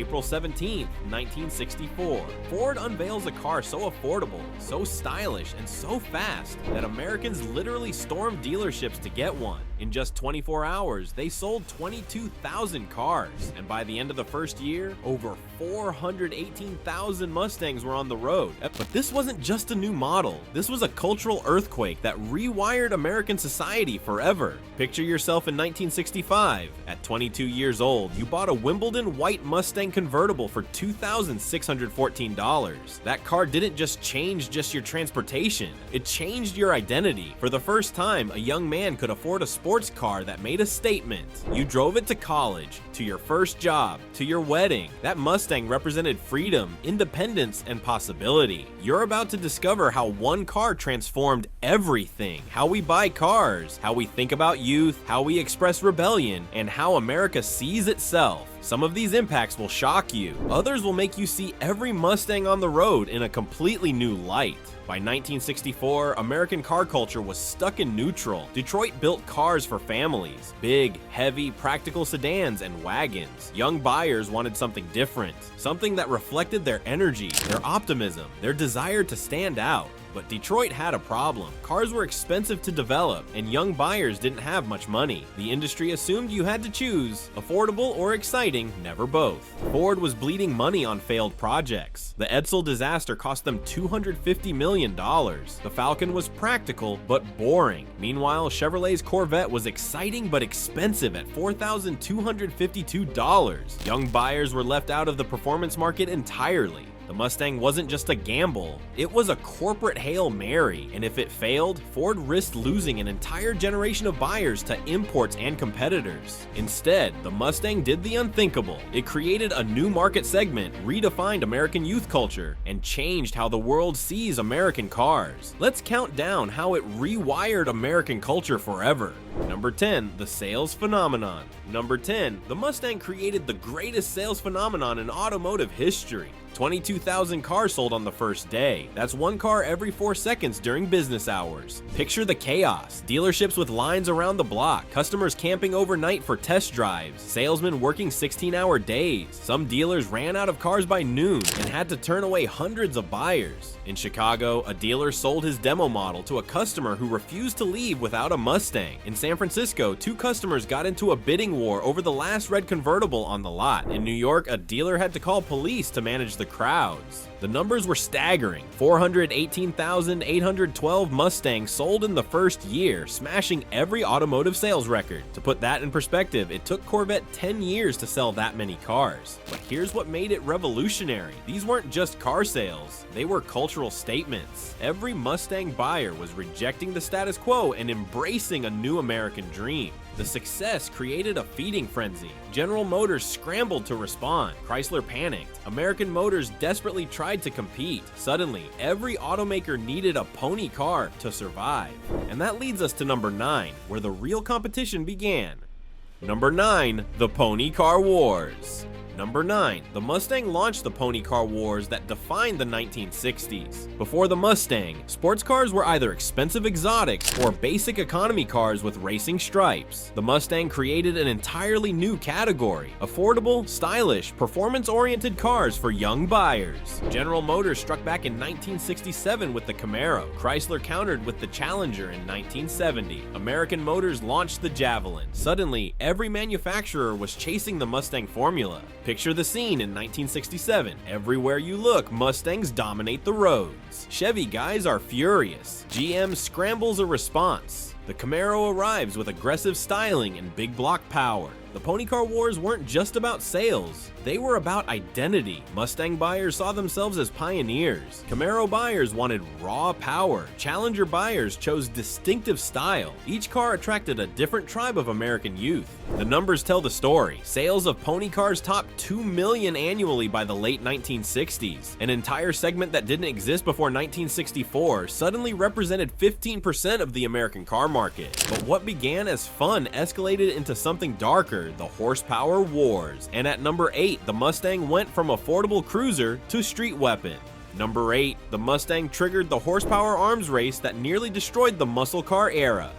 April 17, 1964, Ford unveils a car so affordable, so stylish, and so fast that Americans literally stormed dealerships to get one. In just 24 hours, they sold 22,000 cars, and by the end of the first year, over 418,000 Mustangs were on the road. But this wasn't just a new model, this was a cultural earthquake that rewired American society forever. Picture yourself in 1965. At 22 years old, you bought a Wimbledon white Mustang convertible for $2,614. That car didn't just change your transportation, it changed your identity. For the first time, a young man could afford a sports car that made a statement. You drove it to college, to your first job, to your wedding. That Mustang represented freedom, independence, and possibility. You're about to discover how one car transformed everything. How we buy cars, how we think about youth, how we express rebellion, and how America sees itself. Some of these impacts will shock you. Others will make you see every Mustang on the road in a completely new light. By 1964, American car culture was stuck in neutral. Detroit built cars for families. Big, heavy, practical sedans and wagons. Young buyers wanted something different. Something that reflected their energy, their optimism, their desire to stand out. But Detroit had a problem. Cars were expensive to develop, and young buyers didn't have much money. The industry assumed you had to choose affordable or exciting, never both. Ford was bleeding money on failed projects. The Edsel disaster cost them $250 million. The Falcon was practical but boring. Meanwhile, Chevrolet's Corvette was exciting but expensive at $4,252. Young buyers were left out of the performance market entirely. The Mustang wasn't just a gamble, it was a corporate Hail Mary, and if it failed, Ford risked losing an entire generation of buyers to imports and competitors. Instead, the Mustang did the unthinkable. It created a new market segment, redefined American youth culture, and changed how the world sees American cars. Let's count down how it rewired American culture forever. Number 10, the sales phenomenon. Number 10, the Mustang created the greatest sales phenomenon in automotive history. 22,000 cars sold on the first day. That's one car every 4 seconds during business hours. Picture the chaos. Dealerships with lines around the block, customers camping overnight for test drives, salesmen working 16-hour days. Some dealers ran out of cars by noon and had to turn away hundreds of buyers. In Chicago, a dealer sold his demo model to a customer who refused to leave without a Mustang. In San Francisco, 2 customers got into a bidding war over the last red convertible on the lot. In New York, a dealer had to call police to manage the crowds. The numbers were staggering. 418,812 Mustangs sold in the first year, smashing every automotive sales record. To put that in perspective, it took Corvette 10 years to sell that many cars. But here's what made it revolutionary. These weren't just car sales, they were cultural statements. Every Mustang buyer was rejecting the status quo and embracing a new American dream. The success created a feeding frenzy. General Motors scrambled to respond. Chrysler panicked. American Motors desperately tried to compete. Suddenly, every automaker needed a pony car to survive. And that leads us to number 9, where the real competition began. Number 9, the Pony Car Wars. Number 9, the Mustang launched the pony car wars that defined the 1960s. Before the Mustang, sports cars were either expensive exotics or basic economy cars with racing stripes. The Mustang created an entirely new category: affordable, stylish, performance-oriented cars for young buyers. General Motors struck back in 1967 with the Camaro. Chrysler countered with the Challenger in 1970. American Motors launched the Javelin. Suddenly, every manufacturer was chasing the Mustang formula. Picture the scene in 1967. Everywhere you look, Mustangs dominate the roads. Chevy guys are furious. GM scrambles a response. The Camaro arrives with aggressive styling and big block power. The pony car wars weren't just about sales, they were about identity. Mustang buyers saw themselves as pioneers. Camaro buyers wanted raw power. Challenger buyers chose distinctive style. Each car attracted a different tribe of American youth. The numbers tell the story. Sales of pony cars topped 2 million annually by the late 1960s. An entire segment that didn't exist before 1964 suddenly represented 15% of the American car market. But what began as fun escalated into something darker: the horsepower wars. And at number 8, the Mustang went from affordable cruiser to street weapon. Number 8, the Mustang triggered the horsepower arms race that nearly destroyed the muscle car era.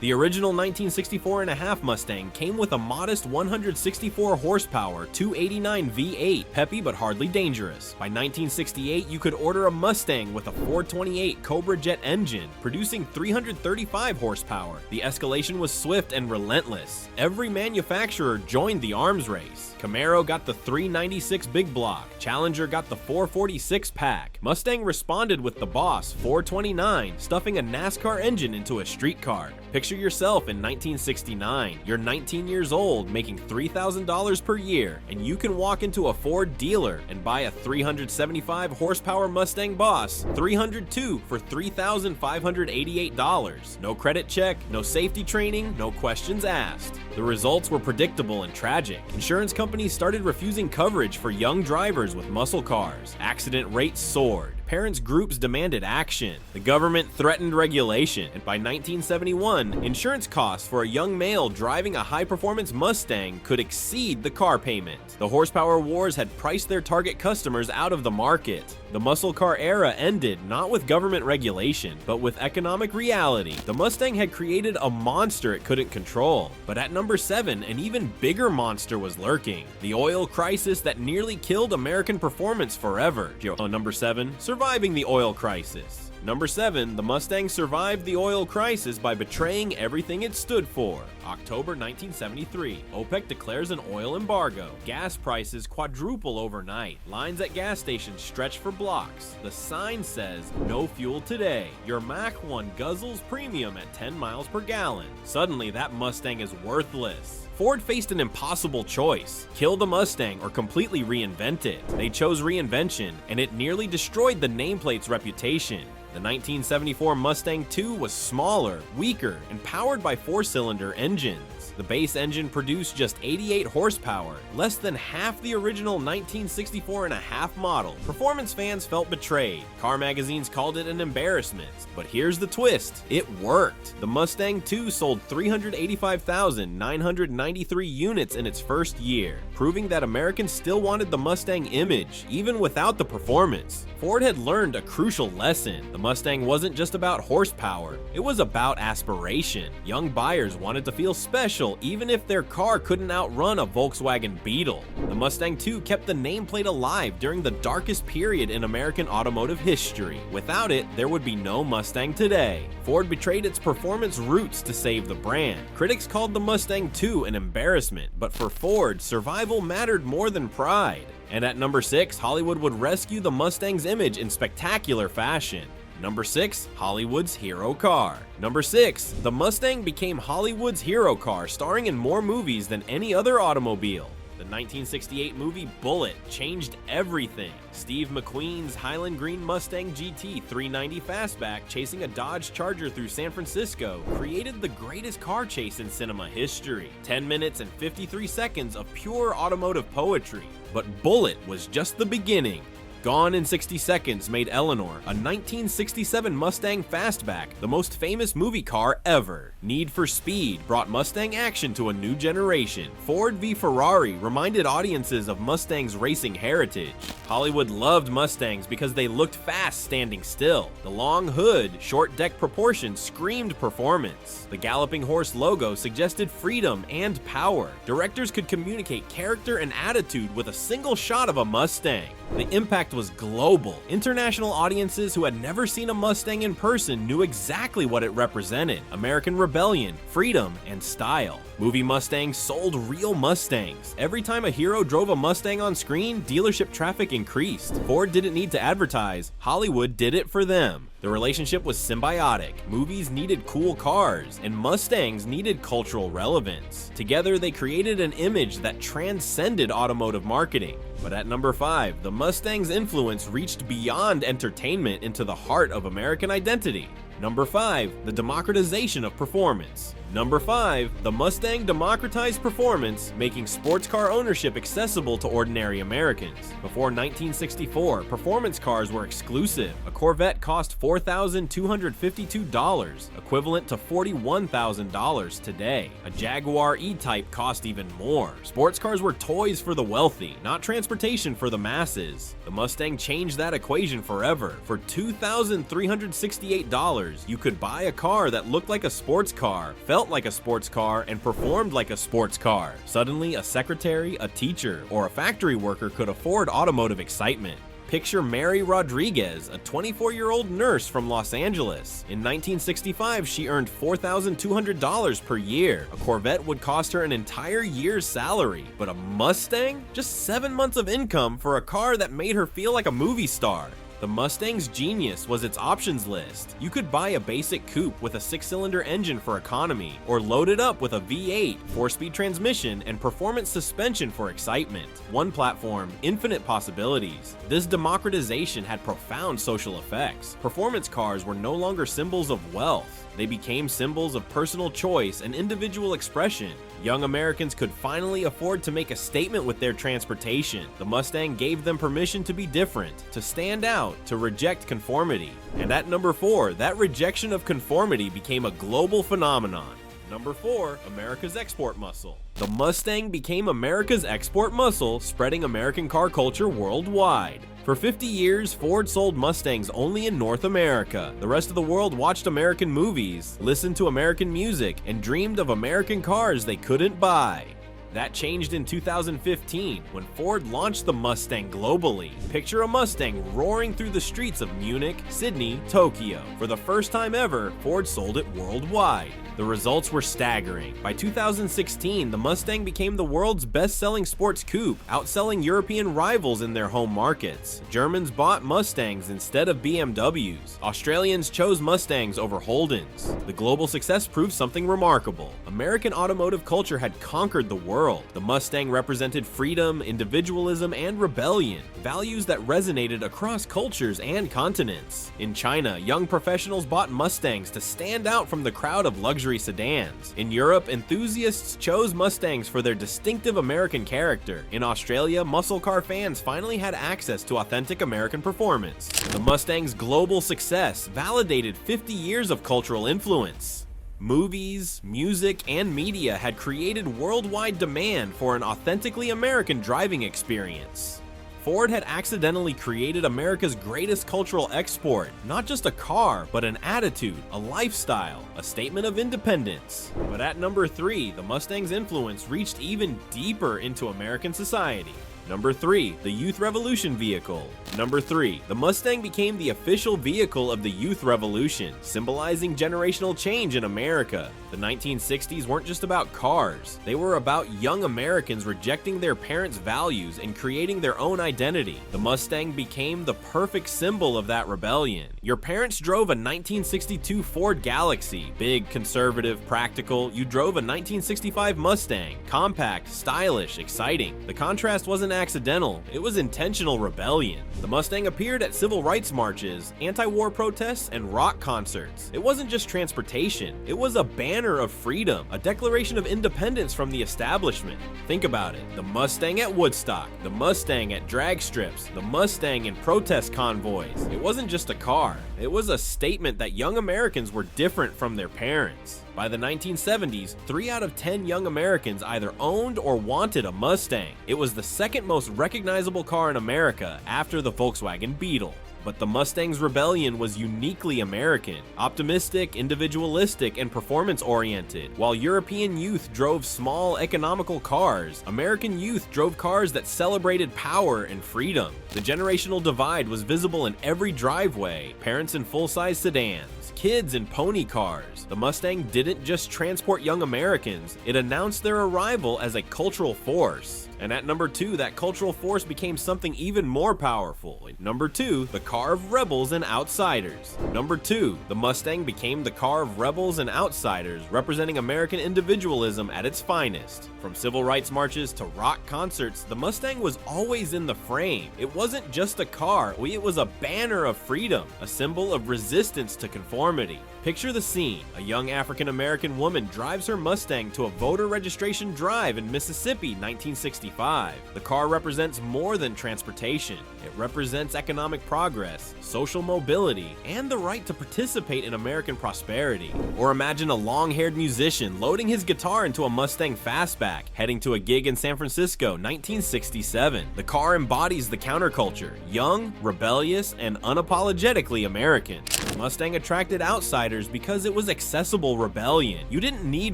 The original 1964.5 Mustang came with a modest 164 horsepower 289 V8, peppy but hardly dangerous. By 1968, you could order a Mustang with a 428 Cobra Jet engine, producing 335 horsepower. The escalation was swift and relentless. Every manufacturer joined the arms race. Camaro got the 396 big block, Challenger got the 446 pack. Mustang responded with the Boss 429, stuffing a NASCAR engine into a street car. Picture yourself in 1969. You're 19 years old, making $3,000 per year, and you can walk into a Ford dealer and buy a 375 horsepower Mustang Boss 302 for $3,588. No credit check, no safety training, no questions asked. The results were predictable and tragic. Insurance companies started refusing coverage for young drivers with muscle cars. Accident rates soared. Parents' groups demanded action. The government threatened regulation, and by 1971, insurance costs for a young male driving a high-performance Mustang could exceed the car payment. The horsepower wars had priced their target customers out of the market. The muscle car era ended not with government regulation, but with economic reality. The Mustang had created a monster it couldn't control. But at number 7, an even bigger monster was lurking. The oil crisis that nearly killed American performance forever. Number 7, surviving the oil crisis. Number 7, the Mustang survived the oil crisis by betraying everything it stood for. October 1973, OPEC declares an oil embargo. Gas prices quadruple overnight. Lines at gas stations stretch for blocks. The sign says, "No fuel today." Your Mach 1 guzzles premium at 10 miles per gallon. Suddenly, that Mustang is worthless. Ford faced an impossible choice: kill the Mustang or completely reinvent it. They chose reinvention, and it nearly destroyed the nameplate's reputation. The 1974 Mustang II was smaller, weaker, and powered by 4-cylinder engines. The base engine produced just 88 horsepower, less than half the original 1964.5 model. Performance fans felt betrayed. Car magazines called it an embarrassment. But here's the twist: it worked. The Mustang II sold 385,993 units in its first year, proving that Americans still wanted the Mustang image, even without the performance. Ford had learned a crucial lesson. The Mustang wasn't just about horsepower, it was about aspiration. Young buyers wanted to feel special even if their car couldn't outrun a Volkswagen Beetle. The Mustang II kept the nameplate alive during the darkest period in American automotive history. Without it, there would be no Mustang today. Ford betrayed its performance roots to save the brand. Critics called the Mustang II an embarrassment, but for Ford, survival mattered more than pride. And at number 6, Hollywood would rescue the Mustang's image in spectacular fashion. Number 6, Hollywood's hero car. Number 6, the Mustang became Hollywood's hero car, starring in more movies than any other automobile. The 1968 movie Bullitt changed everything. Steve McQueen's Highland Green Mustang GT 390 Fastback chasing a Dodge Charger through San Francisco created the greatest car chase in cinema history. 10 minutes and 53 seconds of pure automotive poetry. But Bullitt was just the beginning. Gone in 60 Seconds made Eleanor, a 1967 Mustang Fastback, the most famous movie car ever. Need for Speed brought Mustang action to a new generation. Ford v Ferrari reminded audiences of Mustang's racing heritage. Hollywood loved Mustangs because they looked fast standing still. The long hood, short deck proportions screamed performance. The galloping horse logo suggested freedom and power. Directors could communicate character and attitude with a single shot of a Mustang. The impact was global. International audiences who had never seen a Mustang in person knew exactly what it represented: American rebellion, freedom, and style. Movie Mustangs sold real Mustangs. Every time a hero drove a Mustang on screen, dealership traffic increased. Ford didn't need to advertise, Hollywood did it for them. The relationship was symbiotic. Movies needed cool cars, and Mustangs needed cultural relevance. Together, they created an image that transcended automotive marketing. But at number 5, the Mustang's influence reached beyond entertainment into the heart of American identity. Number 5, the democratization of performance. Number 5. The Mustang democratized performance, making sports car ownership accessible to ordinary Americans. Before 1964, performance cars were exclusive. A Corvette cost $4,252, equivalent to $41,000 today. A Jaguar E-Type cost even more. Sports cars were toys for the wealthy, not transportation for the masses. The Mustang changed that equation forever. For $2,368, you could buy a car that looked like a sports car, felt like a sports car, and performed like a sports car. Suddenly, a secretary, a teacher, or a factory worker could afford automotive excitement. Picture Mary Rodriguez, a 24-year-old nurse from Los Angeles. In 1965, she earned $4,200 per year. A Corvette would cost her an entire year's salary. But a Mustang? Just 7 months of income for a car that made her feel like a movie star. The Mustang's genius was its options list. You could buy a basic coupe with a 6-cylinder engine for economy, or load it up with a V8, 4-speed transmission, and performance suspension for excitement. One platform, infinite possibilities. This democratization had profound social effects. Performance cars were no longer symbols of wealth. They became symbols of personal choice and individual expression. Young Americans could finally afford to make a statement with their transportation. The Mustang gave them permission to be different, to stand out, to reject conformity. And at number 4, that rejection of conformity became a global phenomenon. Number 4, America's export muscle. The Mustang became America's export muscle, spreading American car culture worldwide. For 50 years, Ford sold Mustangs only in North America. The rest of the world watched American movies, listened to American music, and dreamed of American cars they couldn't buy. That changed in 2015 when Ford launched the Mustang globally. Picture a Mustang roaring through the streets of Munich, Sydney, Tokyo. For the first time ever, Ford sold it worldwide. The results were staggering. By 2016, the Mustang became the world's best-selling sports coupe, outselling European rivals in their home markets. Germans bought Mustangs instead of BMWs. Australians chose Mustangs over Holdens. The global success proved something remarkable. American automotive culture had conquered the world. The Mustang represented freedom, individualism, and rebellion, values that resonated across cultures and continents. In China, young professionals bought Mustangs to stand out from the crowd of luxury sedans. In Europe, enthusiasts chose Mustangs for their distinctive American character. In Australia, muscle car fans finally had access to authentic American performance. The Mustang's global success validated 50 years of cultural influence. Movies, music, and media had created worldwide demand for an authentically American driving experience. Ford had accidentally created America's greatest cultural export, not just a car, but an attitude, a lifestyle, a statement of independence. But at number 3, the Mustang's influence reached even deeper into American society. Number 3, the Youth Revolution vehicle. Number 3, the Mustang became the official vehicle of the Youth Revolution, symbolizing generational change in America. The 1960s weren't just about cars. They were about young Americans rejecting their parents' values and creating their own identity. The Mustang became the perfect symbol of that rebellion. Your parents drove a 1962 Ford Galaxy, big, conservative, practical. You drove a 1965 Mustang, compact, stylish, exciting. The contrast wasn't accidental, it was intentional rebellion. The Mustang appeared at civil rights marches, anti-war protests, and rock concerts. It wasn't just transportation, it was a banner of freedom, a declaration of independence from the establishment. Think about it, the Mustang at Woodstock, the Mustang at drag strips, the Mustang in protest convoys. It wasn't just a car, it was a statement that young Americans were different from their parents. By the 1970s, 3 out of 10 young Americans either owned or wanted a Mustang. It was the second most recognizable car in America after the Volkswagen Beetle. But the Mustang's rebellion was uniquely American, optimistic, individualistic, and performance-oriented. While European youth drove small, economical cars, American youth drove cars that celebrated power and freedom. The generational divide was visible in every driveway, parents in full-size sedans, kids in pony cars. The Mustang didn't just transport young Americans, it announced their arrival as a cultural force. And at number 2, that cultural force became something even more powerful. Number 2, the car of rebels and outsiders. Number 2, the Mustang became the car of rebels and outsiders, representing American individualism at its finest. From civil rights marches to rock concerts, the Mustang was always in the frame. It wasn't just a car, it was a banner of freedom, a symbol of resistance to conformity. Picture the scene. A young African-American woman drives her Mustang to a voter registration drive in Mississippi, 1965. The car represents more than transportation. It represents economic progress, social mobility, and the right to participate in American prosperity. Or imagine a long-haired musician loading his guitar into a Mustang Fastback, heading to a gig in San Francisco, 1967. The car embodies the counterculture, young, rebellious, and unapologetically American. The Mustang attracted outsiders because it was accessible rebellion. You didn't need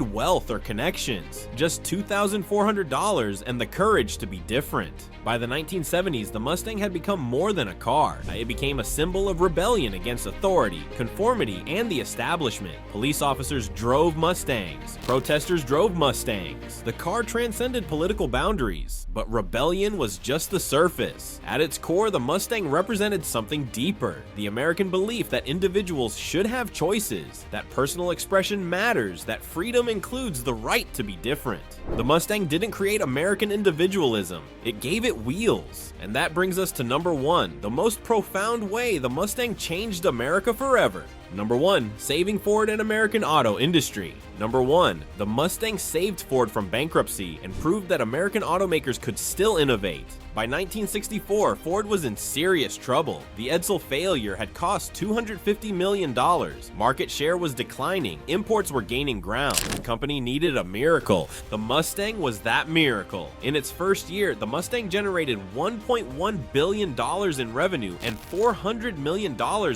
wealth or connections, just $2,400 and the courage to be different. By the 1970s, the Mustang had become more than a car. It became a symbol of rebellion against authority, conformity, and the establishment. Police officers drove Mustangs. Protesters drove Mustangs. The car transcended political boundaries, but rebellion was just the surface. At its core, the Mustang represented something deeper, the American belief that individuals should have choices, that personal expression matters, that freedom includes the right to be different. The Mustang didn't create American individualism, it gave it wheels. And that brings us to number 1, the most profound way the Mustang changed America forever. Number 1, saving Ford and American auto industry. Number 1, the Mustang saved Ford from bankruptcy and proved that American automakers could still innovate. By 1964, Ford was in serious trouble. The Edsel failure had cost $250 million. Market share was declining. Imports were gaining ground. The company needed a miracle. The Mustang was that miracle. In its first year, the Mustang generated $1.1 billion in revenue and $400 million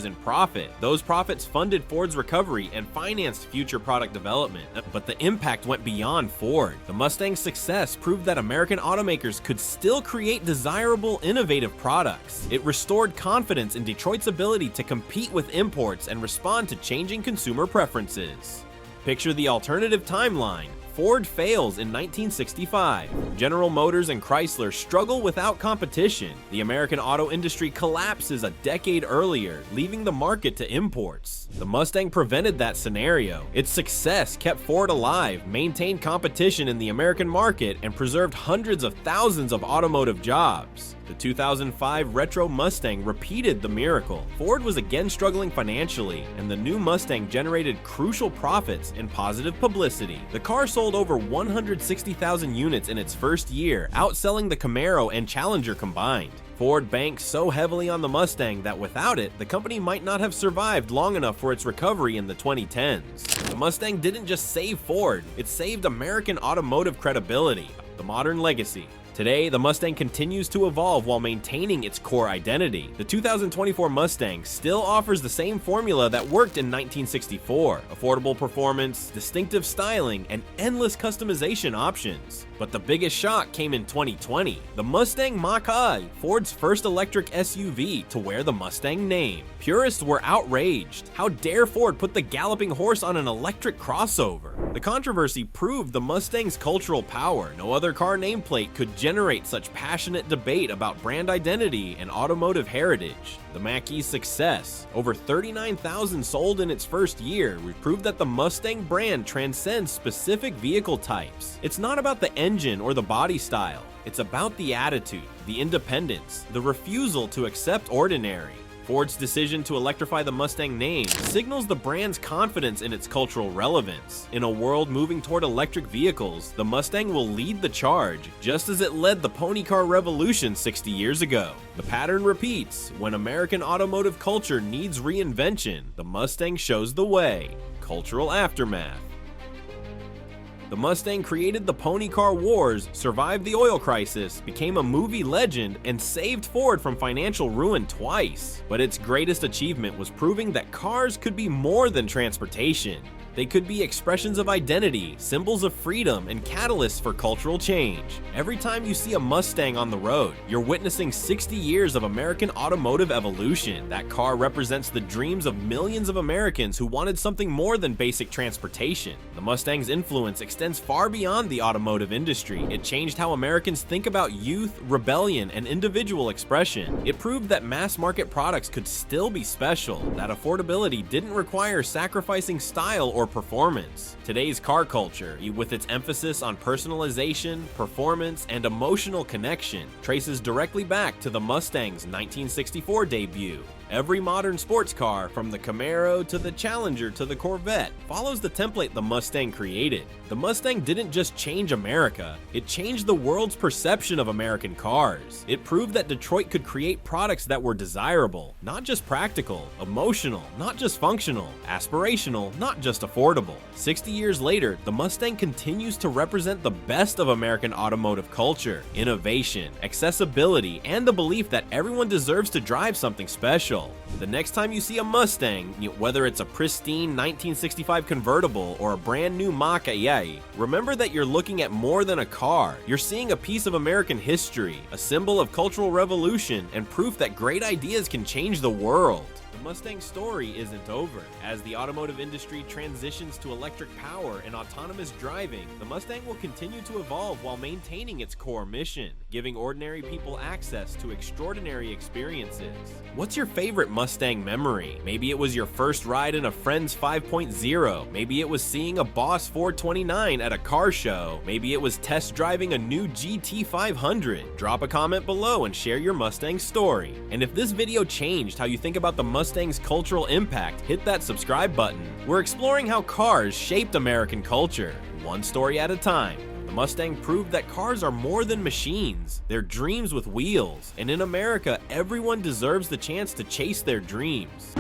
in profit. Those profits funded Ford's recovery and financed future product development. But the impact went beyond Ford. The Mustang's success proved that American automakers could still create desirable, innovative products. It restored confidence in Detroit's ability to compete with imports and respond to changing consumer preferences. Picture the alternative timeline. Ford fails in 1965. General Motors and Chrysler struggle without competition. The American auto industry collapses a decade earlier, leaving the market to imports. The Mustang prevented that scenario. Its success kept Ford alive, maintained competition in the American market, and preserved hundreds of thousands of automotive jobs. The 2005 retro Mustang repeated the miracle. Ford was again struggling financially, and the new Mustang generated crucial profits and positive publicity. The car sold over 160,000 units in its first year, outselling the Camaro and Challenger combined. Ford banked so heavily on the Mustang that without it, the company might not have survived long enough for its recovery in the 2010s. The Mustang didn't just save Ford, it saved American automotive credibility, the modern legacy. Today, the Mustang continues to evolve while maintaining its core identity. The 2024 Mustang still offers the same formula that worked in 1964: affordable performance, distinctive styling, and endless customization options. But the biggest shock came in 2020. The Mustang Mach-E, Ford's first electric SUV to wear the Mustang name. Purists were outraged. How dare Ford put the galloping horse on an electric crossover? The controversy proved the Mustang's cultural power. No other car nameplate could generate such passionate debate about brand identity and automotive heritage. The Mach-E's success, over 39,000 sold in its first year, proved that the Mustang brand transcends specific vehicle types. It's not about the engine or the body style. It's about the attitude, the independence, the refusal to accept ordinary. Ford's decision to electrify the Mustang name signals the brand's confidence in its cultural relevance. In a world moving toward electric vehicles, the Mustang will lead the charge, just as it led the pony car revolution 60 years ago. The pattern repeats. When American automotive culture needs reinvention, the Mustang shows the way. Cultural aftermath. The Mustang created the pony car wars, survived the oil crisis, became a movie legend, and saved Ford from financial ruin twice. But its greatest achievement was proving that cars could be more than transportation. They could be expressions of identity, symbols of freedom, and catalysts for cultural change. Every time you see a Mustang on the road, you're witnessing 60 years of American automotive evolution. That car represents the dreams of millions of Americans who wanted something more than basic transportation. The Mustang's influence extends far beyond the automotive industry. It changed how Americans think about youth, rebellion, and individual expression. It proved that mass-market products could still be special, that affordability didn't require sacrificing style or performance. Today's car culture, with its emphasis on personalization, performance, and emotional connection, traces directly back to the Mustang's 1964 debut. Every modern sports car, from the Camaro to the Challenger to the Corvette, follows the template the Mustang created. The Mustang didn't just change America, it changed the world's perception of American cars. It proved that Detroit could create products that were desirable, not just practical, emotional, not just functional, aspirational, not just affordable. 60 years later, the Mustang continues to represent the best of American automotive culture: innovation, accessibility, and the belief that everyone deserves to drive something special. The next time you see a Mustang, whether it's a pristine 1965 convertible or a brand new Mach-E, remember that you're looking at more than a car. You're seeing a piece of American history, a symbol of cultural revolution, and proof that great ideas can change the world. The Mustang story isn't over. As the automotive industry transitions to electric power and autonomous driving, the Mustang will continue to evolve while maintaining its core mission, giving ordinary people access to extraordinary experiences. What's your favorite Mustang memory? Maybe it was your first ride in a Friends 5.0. Maybe it was seeing a Boss 429 at a car show. Maybe it was test driving a new GT 500. Drop a comment below and share your Mustang story. And if this video changed how you think about the Mustang's cultural impact, hit that subscribe button. We're exploring how cars shaped American culture, one story at a time. The Mustang proved that cars are more than machines. They're dreams with wheels. And in America, everyone deserves the chance to chase their dreams.